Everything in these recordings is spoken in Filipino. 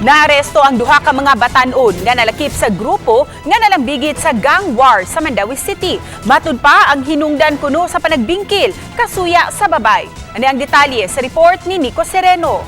Naaresto ang duha ka mga batan-on nga nalakip sa grupo nga nalambigit sa gang war sa Mandawi City. Matud pa ang hinungdan kuno sa panagbingkil kasuya sa babay. Ano ang detalye sa report ni Nico Sereno?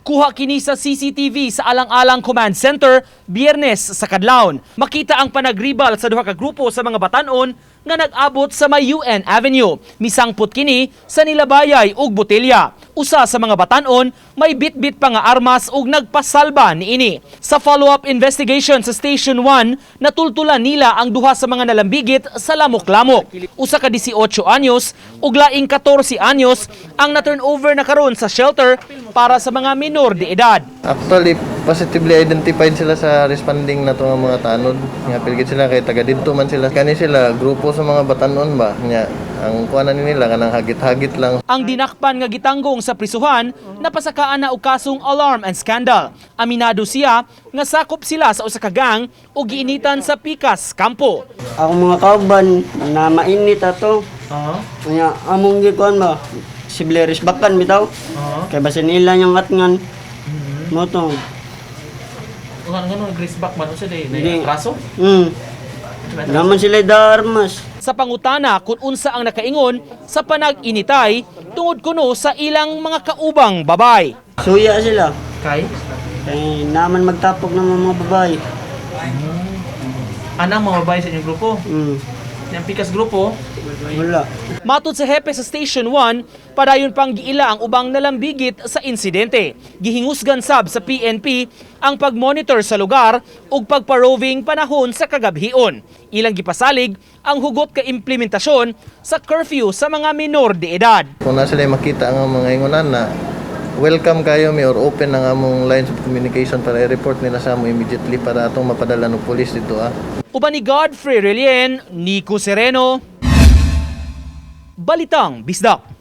Kuha kini sa CCTV sa Alang-Alang Command Center Biyernes sa Kadlawon. Makita ang panagribal sa duha ka grupo sa mga batan-on nga nag-abot sa may UN Avenue. Misangpot kini sa nilabayay ug botelya. Usa sa mga batan-on may bit-bit pa nga armas ug nagpasalba niini. Sa follow-up investigation sa Station 1, natultulan nila ang duha sa mga nalambigit sa lamok-lamok. Usa ka 18 anyos ug laing 14 anyos ang na-turnover na karon sa shelter para sa mga minor de edad. Actually, positively identified sila sa responding na itong mga tanod. Nga pilgit sila kay taga dito man sila. Kani sila, grupo sa mga batanon ba? Nga, ang kuwanan nila kanang hagit-hagit lang. Ang dinakpan nga gitanggong sa prisuhan, napasakaan na og kasong alarm and scandal. Aminado siya nga sakop sila sa usa ka gang ug giinitan sa Pikas, Kampo. Ako mga kauban na mainit ato. Kaya among gikuan ba? Sibleris bakan bitaw. Kay basin nila yung atngan. Moto. Ano grease back man sa day Hindi. traso? Naman sila da armas. Sa pangutana kung unsa ang nakaingon sa panag-initay tungod kuno sa ilang mga kaubang babay. Suya sila. Kay Kay naman magtapok ng mga babae. anang mga babay sa inyong grupo? Mm. Yang Pikas grupo, Wala. matud sa hepe sa Station 1, padayon pang giila ang ubang nalambigit sa insidente. Gihingusgan sab sa PNP ang pagmonitor sa lugar ug pagparoving panahon sa kagabhion. Ilang gipasalig ang hugot ka implementasyon sa curfew sa mga minor de edad. Kung na sila makita ang mga ingunan na welcome kayo mi or open ang among lines of communication para i-report nila sa amo immediately para atong mapadala ng pulis dito. Uban ni Godfrey Relien, Nico Sereno, Balitang Bisdak.